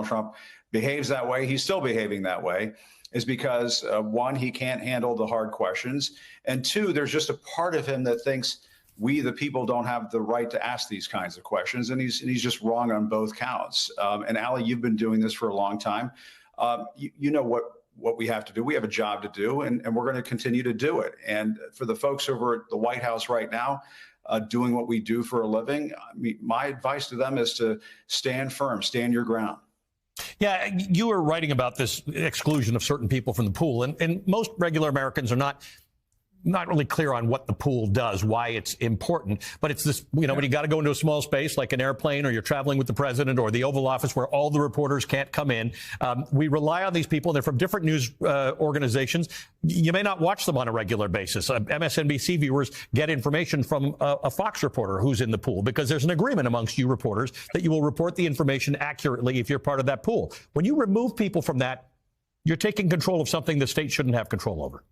Donald Trump behaves that way, he's still behaving that way, is because, one, he can't handle the hard questions. And two, there's just a part of him that thinks we, the people, don't have the right to ask these kinds of questions. And he's just wrong on both counts. And Ali, you've been doing this for a long time. You know what we have to do. We have a job to do, and we're going to continue to do it. And for the folks over at the White House right now, doing what we do for a living, I mean, my advice to them is to stand firm, stand your ground. Yeah, you were writing about this exclusion of certain people from the pool, and most regular Americans are not really clear on what the pool does, why it's important. But it's this, when you got to go into a small space like an airplane, or you're traveling with the president, or the Oval Office where all the reporters can't come in. We rely on these people. They're from different news organizations. You may not watch them on a regular basis. MSNBC viewers get information from a Fox reporter who's in the pool, because there's an agreement amongst you reporters that you will report the information accurately if you're part of that pool. When you remove people from that, you're taking control of something the state shouldn't have control over.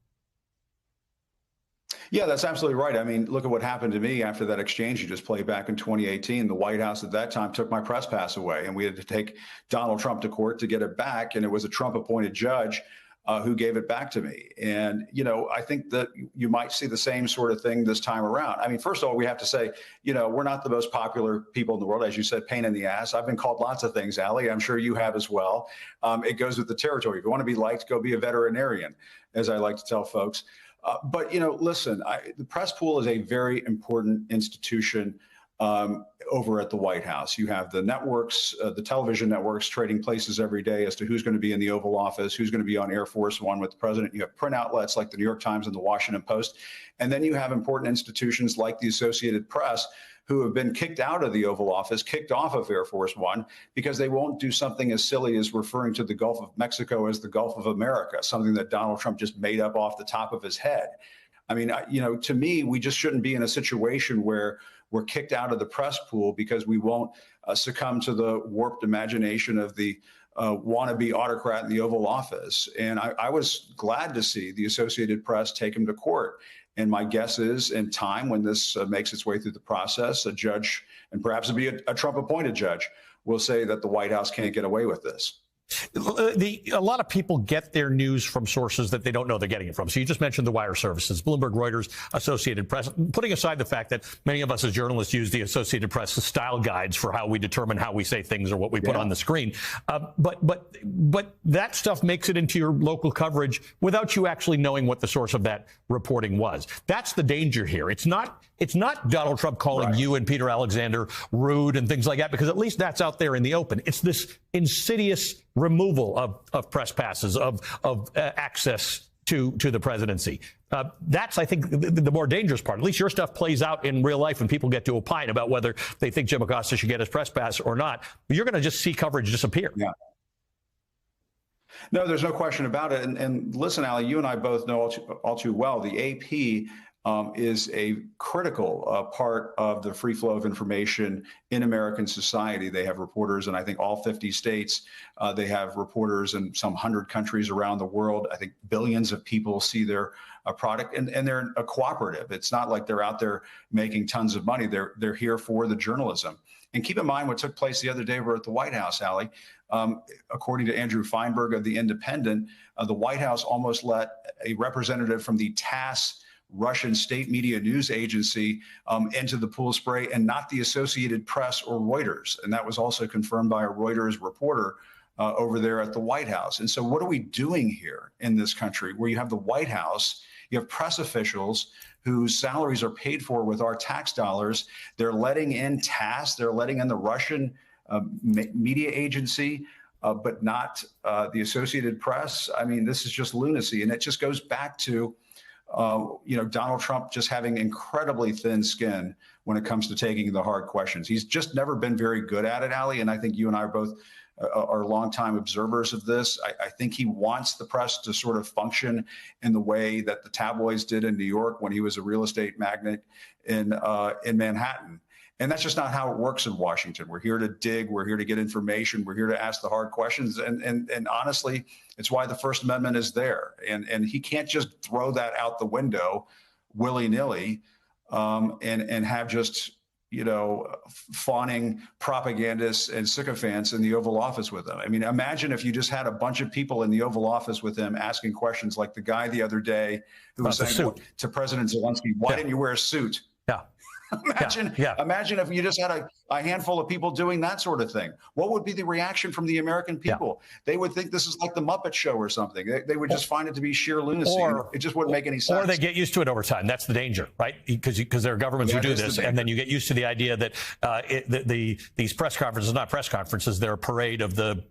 Yeah, that's absolutely right. I mean, look at what happened to me after that exchange you just played back in 2018. The White House at that time took my press pass away, and we had to take Donald Trump to court to get it back. And it was a Trump-appointed judge who gave it back to me. And, I think that you might see the same sort of thing this time around. I mean, first of all, we have to say, we're not the most popular people in the world. As you said, pain in the ass. I've been called lots of things, Ali. I'm sure you have as well. It goes with the territory. If you want to be liked, go be a veterinarian, as I like to tell folks. But, listen, the press pool is a very important institution over at the White House. You have the networks, the television networks, trading places every day as to who's going to be in the Oval Office, who's going to be on Air Force One with the president. You have print outlets like the New York Times and the Washington Post. And then you have important institutions like the Associated Press, who have been kicked out of the Oval Office, kicked off of Air Force One, because they won't do something as silly as referring to the Gulf of Mexico as the Gulf of America, something that Donald Trump just made up off the top of his head. I mean, to me, we just shouldn't be in a situation where we're kicked out of the press pool because we won't succumb to the warped imagination of the wannabe autocrat in the Oval Office. And I was glad to see the Associated Press take him to court. And my guess is, in time, when this makes its way through the process, a judge, and perhaps it'll be a Trump-appointed judge, will say that the White House can't get away with this. A lot of people get their news from sources that they don't know they're getting it from. So you just mentioned the wire services, Bloomberg, Reuters, Associated Press. Putting aside the fact that many of us as journalists use the Associated Press as style guides for how we determine how we say things or what we put on the screen. But that stuff makes it into your local coverage without you actually knowing what the source of that reporting was. That's the danger here. It's not Donald Trump calling you and Peter Alexander rude and things like that, because at least that's out there in the open. It's this insidious removal of press passes, of access to the presidency. That's, I think, the more dangerous part. At least your stuff plays out in real life and people get to opine about whether they think Jim Acosta should get his press pass or not. But you're going to just see coverage disappear. Yeah. No, there's no question about it. And listen, Ali, you and I both know all too well, the AP is a critical part of the free flow of information in American society. They have reporters in, I think, all 50 states. They have reporters in some 100 countries around the world. I think billions of people see their product, and they're a cooperative. It's not like they're out there making tons of money. They're here for the journalism. And keep in mind what took place the other day over at the White House, Ali. According to Andrew Feinberg of The Independent, the White House almost let a representative from the TASS Russian state media news agency into the pool spray, and not the Associated Press or Reuters. And that was also confirmed by a Reuters reporter over there at the White House. And so what are we doing here in this country where you have the White House, you have press officials whose salaries are paid for with our tax dollars? They're letting in TASS, they're letting in the Russian media agency, but not the Associated Press. I mean, this is just lunacy. And it just goes back to Donald Trump just having incredibly thin skin when it comes to taking the hard questions. He's just never been very good at it, Ali. And I think you and I are both are longtime observers of this. I think he wants the press to sort of function in the way that the tabloids did in New York when he was a real estate magnate in Manhattan. And that's just not how it works in Washington. We're here to dig. We're here to get information. We're here to ask the hard questions. And honestly, it's why the First Amendment is there. And he can't just throw that out the window willy-nilly and have just, fawning propagandists and sycophants in the Oval Office with him. I mean, imagine if you just had a bunch of people in the Oval Office with him asking questions like the guy the other day who was saying to President Zelensky, why didn't you wear a suit? Yeah. Imagine if you just had a handful of people doing that sort of thing. What would be the reaction from the American people? They would think this is like the Muppet Show or something. They would just find it to be sheer lunacy. It just wouldn't make any sense. Or they get used to it over time. That's the danger, right? Because there are governments who do this, and then you get used to the idea that these press conferences, not press conferences, they're a parade of the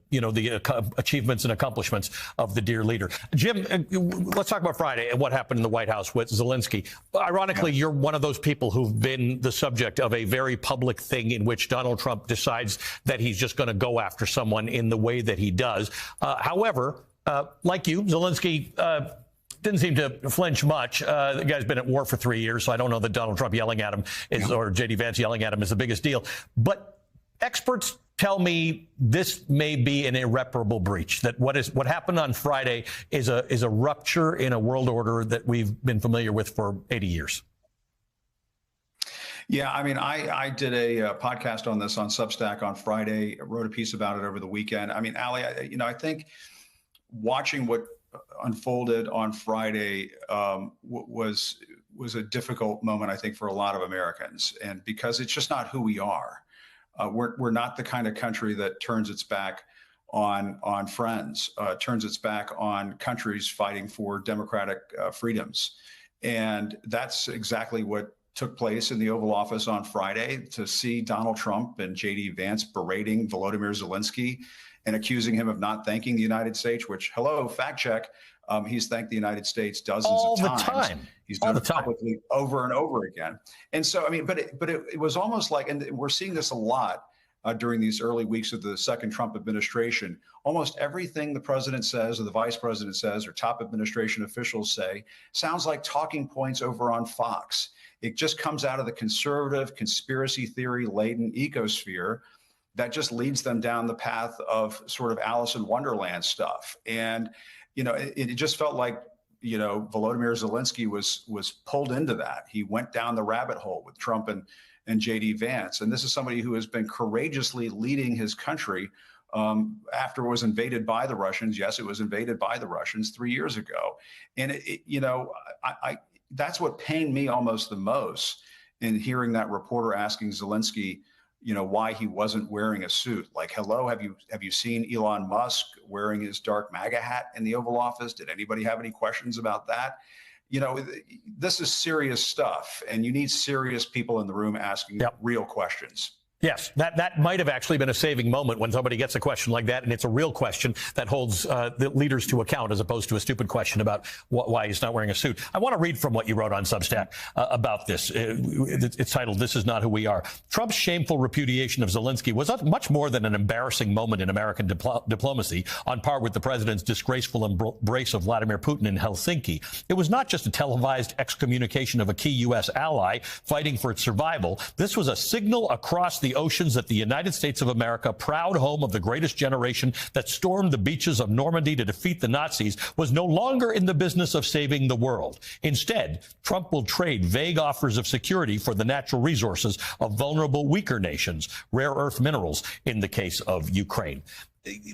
achievements and accomplishments of the dear leader. Jim, let's talk about Friday and what happened in the White House with Zelensky. Ironically, you're one of those people who've been the subject of a very public thing in which Donald Trump decides that he's just going to go after someone in the way that he does. However, like you, Zelensky didn't seem to flinch much. The guy's been at war for 3 years, so I don't know that Donald Trump yelling at him or J.D. Vance yelling at him is the biggest deal. But experts tell me this may be an irreparable breach, that what happened on Friday is a rupture in a world order that we've been familiar with for 80 years. Yeah, I mean, I did a podcast on this on Substack on Friday, wrote a piece about it over the weekend. I mean, Ali, I think watching what unfolded on Friday was a difficult moment, I think, for a lot of Americans. And because it's just not who we are. We're not the kind of country that turns its back on friends, turns its back on countries fighting for democratic freedoms. And that's exactly what took place in the Oval Office on Friday. To see Donald Trump and J.D. Vance berating Volodymyr Zelensky and accusing him of not thanking the United States, which, hello, fact check, he's thanked the United States dozens of times. All the time. He's done it publicly over and over again. And so, I mean, but it was almost like, and we're seeing this a lot during these early weeks of the second Trump administration, almost everything the president says or the vice president says or top administration officials say sounds like talking points over on Fox. It just comes out of the conservative, conspiracy theory laden ecosphere that just leads them down the path of sort of Alice in Wonderland stuff. And, it just felt like, Volodymyr Zelensky was pulled into that. He went down the rabbit hole with Trump and J.D. Vance. And this is somebody who has been courageously leading his country after it was invaded by the Russians. Yes, it was invaded by the Russians 3 years ago. And, that's what pained me almost the most in hearing that reporter asking Zelensky, why he wasn't wearing a suit. Like, hello, have you seen Elon Musk wearing his dark MAGA hat in the Oval Office? Did anybody have any questions about that? This is serious stuff, and you need serious people in the room asking real questions. Yes, that might have actually been a saving moment when somebody gets a question like that, and it's a real question that holds the leaders to account as opposed to a stupid question about why he's not wearing a suit. I want to read from what you wrote on Substack about this. It's titled, "This is Not Who We Are." Trump's shameful repudiation of Zelensky was much more than an embarrassing moment in American diplomacy, on par with the president's disgraceful embrace of Vladimir Putin in Helsinki. It was not just a televised excommunication of a key U.S. ally fighting for its survival. This was a signal across the oceans that the United States of America, proud home of the greatest generation that stormed the beaches of Normandy to defeat the Nazis, was no longer in the business of saving the world. Instead, Trump will trade vague offers of security for the natural resources of vulnerable, weaker nations, rare earth minerals in the case of Ukraine.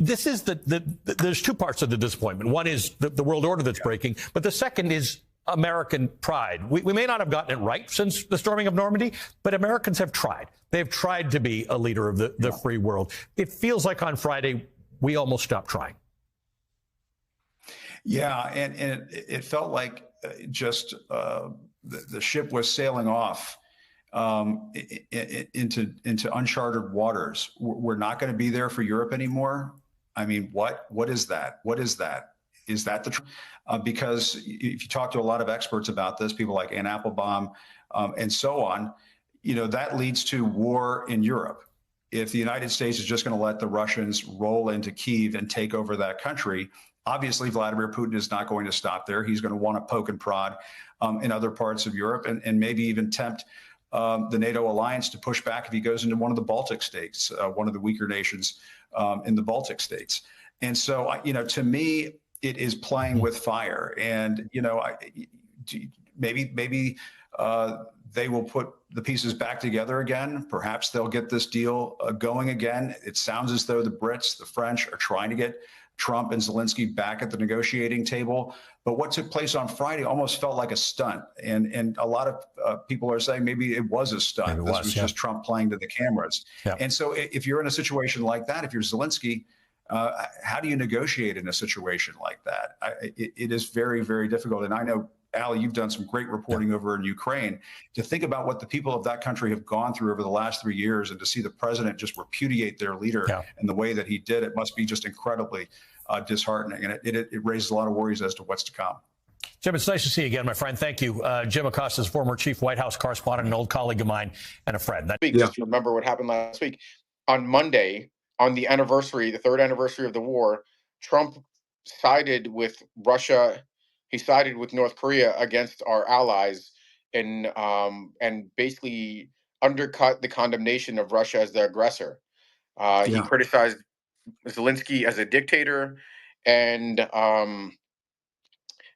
This is there's two parts of the disappointment. One is the world order that's breaking, but the second is American pride. We may not have gotten it right since the storming of Normandy, but Americans have tried. They've tried to be a leader of the free world. It feels like on Friday, we almost stopped trying. Yeah, and it felt like just the ship was sailing off into uncharted waters. We're not going to be there for Europe anymore. I mean, what is that? What is that? Is that the truth? Because if you talk to a lot of experts about this, people like Ann Applebaum and so on, that leads to war in Europe. If the United States is just going to let the Russians roll into Kyiv and take over that country, obviously Vladimir Putin is not going to stop there. He's going to want to poke and prod in other parts of Europe and maybe even tempt the NATO alliance to push back if he goes into one of the Baltic states, one of the weaker nations in the Baltic states. And so, to me, it is playing with fire. And, maybe they will put the pieces back together again. Perhaps they'll get this deal going again. It sounds as though the Brits, the French, are trying to get Trump and Zelensky back at the negotiating table. But what took place on Friday almost felt like a stunt. And a lot of people are saying maybe it was a stunt. This was just Trump playing to the cameras. Yeah. And so if you're in a situation like that, if you're Zelensky, how do you negotiate in a situation like that? It is very, very difficult. And I know, Ali, you've done some great reporting over in Ukraine. To think about what the people of that country have gone through over the last 3 years, and to see the president just repudiate their leader in the way that he did, it must be just incredibly disheartening. And it raises a lot of worries as to what's to come. Jim, it's nice to see you again, my friend. Thank you. Jim Acosta is former chief White House correspondent, an old colleague of mine and a friend. Just remember what happened last week. On Monday, on the anniversary, the third anniversary of the war, Trump sided with Russia. He sided with North Korea against our allies and basically undercut the condemnation of Russia as the aggressor. He criticized Zelensky as a dictator. And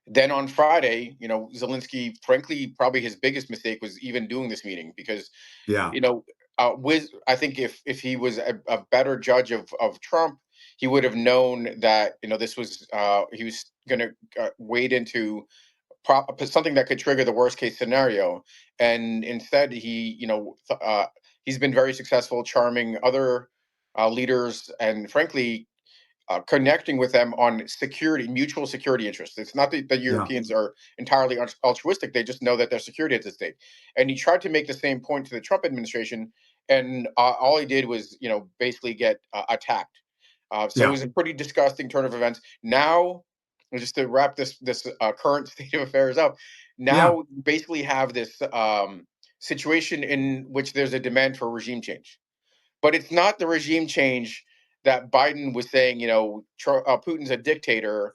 then on Friday, Zelensky, frankly, probably his biggest mistake was even doing this meeting because, I think if he was a better judge of Trump, he would have known that this was he was going to wade into something that could trigger the worst case scenario, and instead he's been very successful charming other leaders and frankly connecting with them on mutual security interests. It's not that the Europeans are entirely altruistic; they just know that their security is at stake. And he tried to make the same point to the Trump administration, and all he did was basically get attacked. So it was a pretty disgusting turn of events. Now, just to wrap this current state of affairs up, now you basically have this situation in which there's a demand for regime change. But it's not the regime change that Biden was saying, Putin's a dictator.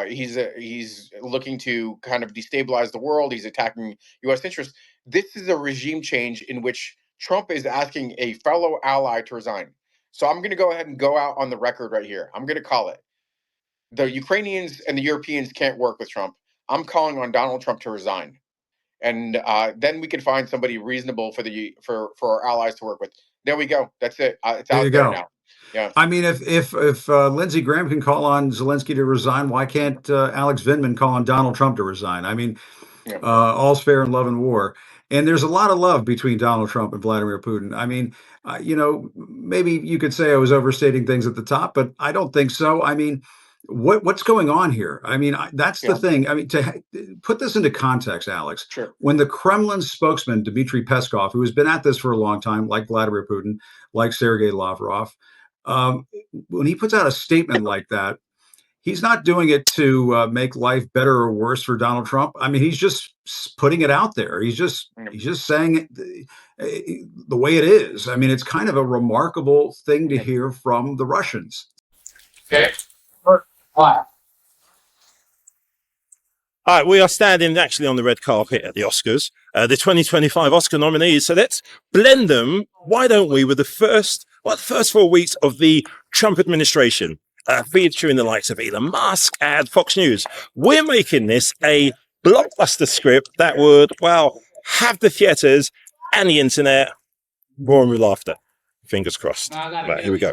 He's looking to kind of destabilize the world. He's attacking U.S. interests. This is a regime change in which Trump is asking a fellow ally to resign. So I'm going to go ahead and go out on the record right here. I'm going to call it. The Ukrainians and the Europeans can't work with Trump. I'm calling on Donald Trump to resign. And then we can find somebody reasonable for our allies to work with. There we go. That's it. It's out there now. Yeah. I mean, if Lindsey Graham can call on Zelensky to resign, why can't Alex Vindman call on Donald Trump to resign? I mean, all's fair in love and war. And there's a lot of love between Donald Trump and Vladimir Putin. I mean, maybe you could say I was overstating things at the top, but I don't think so. I mean, what's going on here? I mean, that's the thing. I mean, to put this into context, Alex, when the Kremlin spokesman, Dmitry Peskov, who has been at this for a long time, like Vladimir Putin, like Sergei Lavrov, when he puts out a statement like that, he's not doing it to make life better or worse for Donald Trump. I mean, he's just putting it out there. He's just saying it the way it is. I mean, it's kind of a remarkable thing to hear from the Russians. Okay. All right, we are standing actually on the red carpet at the Oscars, the 2025 Oscar nominees. So let's blend them. Why don't we with the first 4 weeks of the Trump administration, featuring the likes of Elon Musk and Fox News. We're making this a blockbuster script that would, have the theaters and the internet roaring with laughter. Fingers crossed. Right, here we go.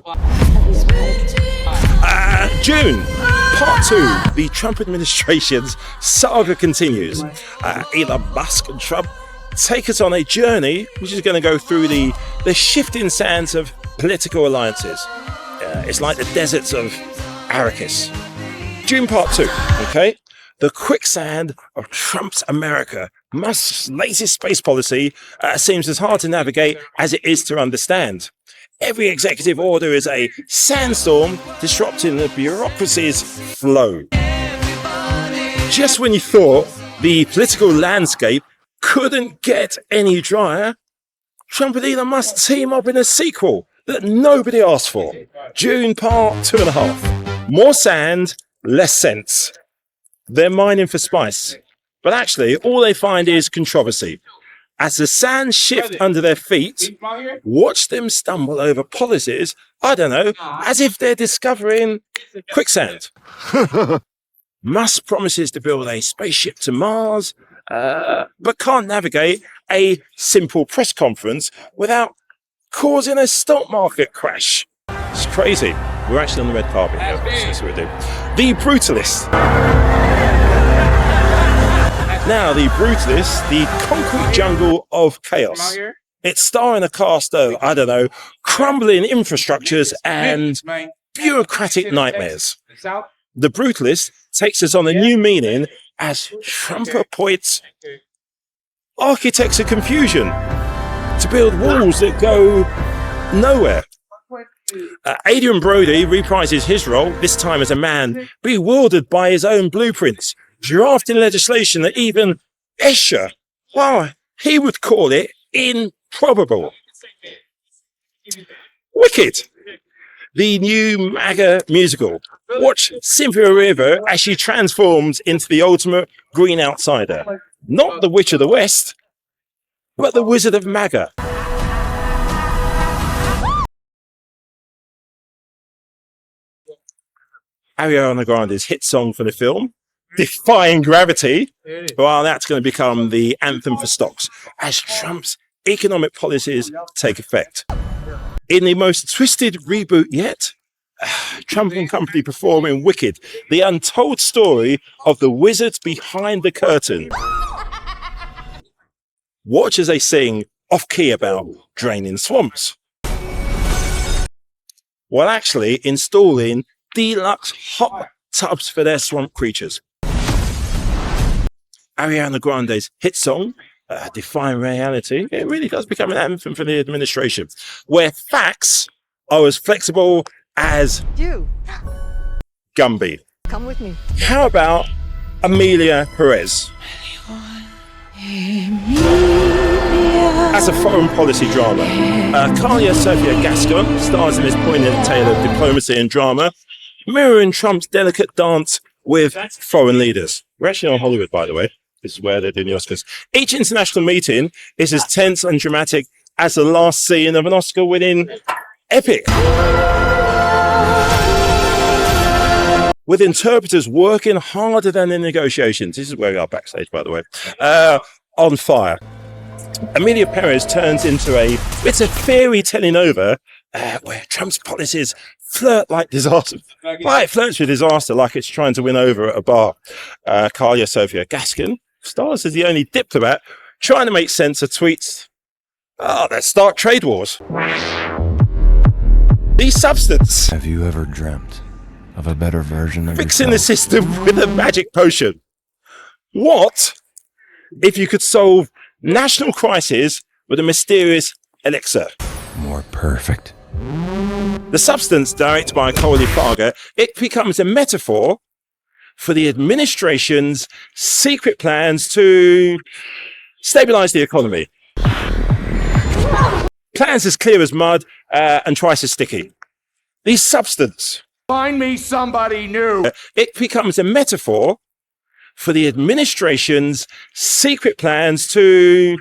June, part 2. The Trump administration's saga continues. Elon Musk and Trump take us on a journey which is going to go through the shifting sands of political alliances. It's like the deserts of Arrakis. June part 2, okay? The quicksand of Trump's America. Musk's latest space policy seems as hard to navigate as it is to understand. Every executive order is a sandstorm disrupting the bureaucracy's flow. Just when you thought the political landscape couldn't get any drier, Trump and Elon Musk team up in a sequel that nobody asked for. June part 2.5. More sand, less sense. They're mining for spice, but actually all they find is controversy. As the sand shift under their feet, watch them stumble over policies, as if they're discovering quicksand. Musk promises to build a spaceship to Mars, but can't navigate a simple press conference without causing a stock market crash. It's crazy. We're actually on the red carpet here. That's what we do. The Brutalist. Now, The Brutalist, the concrete jungle of chaos. It's starring a cast of, I don't know, crumbling infrastructures and bureaucratic nightmares. The Brutalist takes us on a new meaning as Trump appoints architects of confusion to build walls that go nowhere. Adrian Brody reprises his role, this time as a man bewildered by his own blueprints, drafting legislation that even Escher, well, he would call it improbable. Wicked, the new MAGA musical. Watch Cynthia River as she transforms into the ultimate green outsider. Not the Witch of the West, but the Wizard of MAGA. Ariana Grande's hit song for the film, Defying Gravity, well, that's going to become the anthem for stocks as Trump's economic policies take effect. In the most twisted reboot yet, Trump and company performing Wicked, the untold story of the wizards behind the curtain. Watch as they sing off-key about draining swamps, while actually installing deluxe hot tubs for their swamp creatures. Ariana Grande's hit song, Defying Reality, it really does become an anthem for the administration, where facts are as flexible as You. Gumby. Come with me. How about Amelia Perez? As a foreign policy drama, Kalia Sophia Gascon stars in this poignant tale of diplomacy and drama, mirroring Trump's delicate dance with foreign leaders. We're actually on Hollywood, by the way. This is where they're doing the Oscars. Each international meeting is as tense and dramatic as the last scene of an Oscar-winning epic, with interpreters working harder than in negotiations. This is where we are backstage, by the way. On fire. Amelia Perez turns into it's a fairy telling over where Trump's policies flirt like disaster. Right, it flirts with disaster like it's trying to win over at a bar. Kalia Sophia Gascon stars as the only diplomat trying to make sense of tweets. Let's start trade wars. The Substance. Have you ever dreamt of a better version of Fixing the yourself? system with a magic potion. What if you could solve national crises with a mysterious elixir? More perfect. The Substance, directed by Coley Farger, it becomes a metaphor for the administration's secret plans to stabilize the economy. Plans as clear as mud and twice as sticky. The Substance. Find me somebody new. It becomes a metaphor for the administration's secret plans to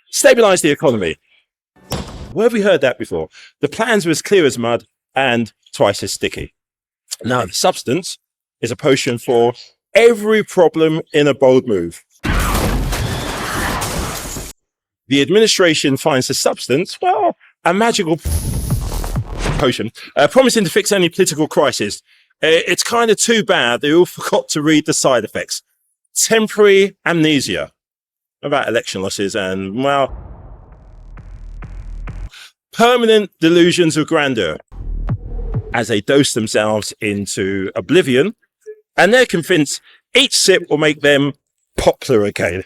stabilize the economy. Where have we heard that before? The plans were as clear as mud and twice as sticky. Now, the Substance is a potion for every problem in a bold move. The administration finds the Substance, well, a magical potion, promising to fix any political crisis. It's kind of too bad they all forgot to read the side effects. Temporary amnesia about election losses and, well, permanent delusions of grandeur as they dose themselves into oblivion, and they're convinced each sip will make them popular again.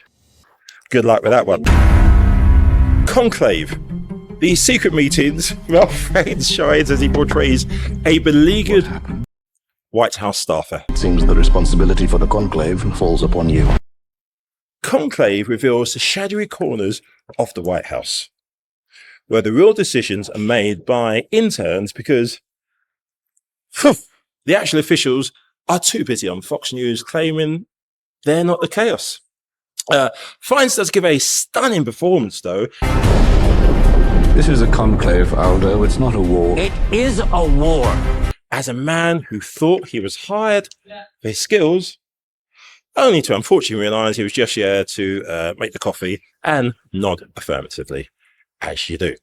Good luck with that one. Conclave. The secret meetings, Ralph Fiennes shines as he portrays a beleaguered White House staffer. It seems the responsibility for the conclave falls upon you. Conclave reveals the shadowy corners of the White House, where the real decisions are made by interns because the actual officials are too busy on Fox News claiming they're not the chaos. Fiennes does give a stunning performance, though. This is a conclave, Aldo. It's not a war. It is a war. As a man who thought he was hired for his skills, only to unfortunately realise he was just there to make the coffee and nod affirmatively, as you do.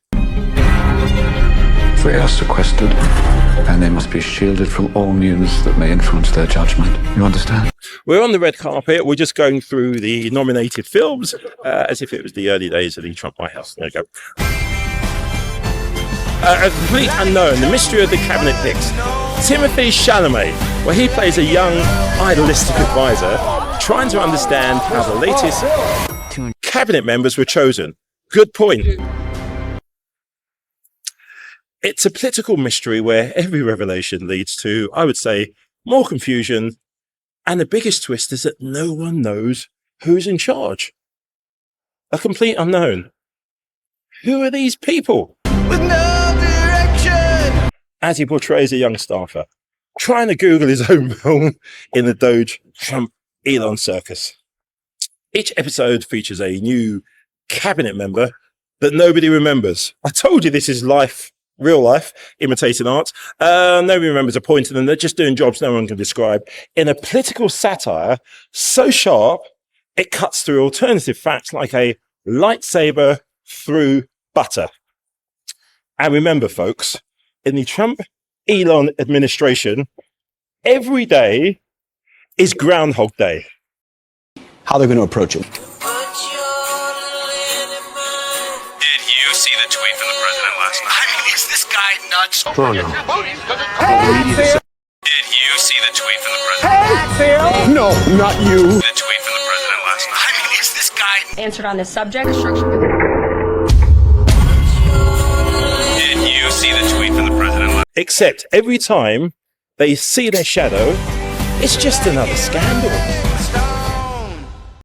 They are sequestered, and they must be shielded from all news that may influence their judgment. You understand? We're on the red carpet. We're just going through the nominated films as if it was the early days of the Trump White House. There you go. A complete unknown, the mystery of the cabinet picks. Timothy Chalamet, where he plays a young, idealistic advisor trying to understand how the latest cabinet members were chosen. Good point. It's a political mystery where every revelation leads to, I would say, more confusion. And the biggest twist is that no one knows who's in charge. A complete unknown. Who are these people? With no direction! As he portrays a young staffer, trying to Google his own role in the Doge Trump Elon circus. Each episode features a new cabinet member that nobody remembers. I told you this is life. Real life, imitating art. Nobody remembers a point of them. They're just doing jobs no one can describe. In a political satire so sharp, it cuts through alternative facts like a lightsaber through butter. And remember, folks, in the Trump-Elon administration, every day is Groundhog Day. How they're going to approach it. Did you see the tweet from the president last night? I mean, is this guy nuts? Did you see the tweet from the president? No, not you. The tweet from the president last night. I mean, is this guy answered on this subject? Did you see the tweet from the president last Except every time they see their shadow, it's just another scandal.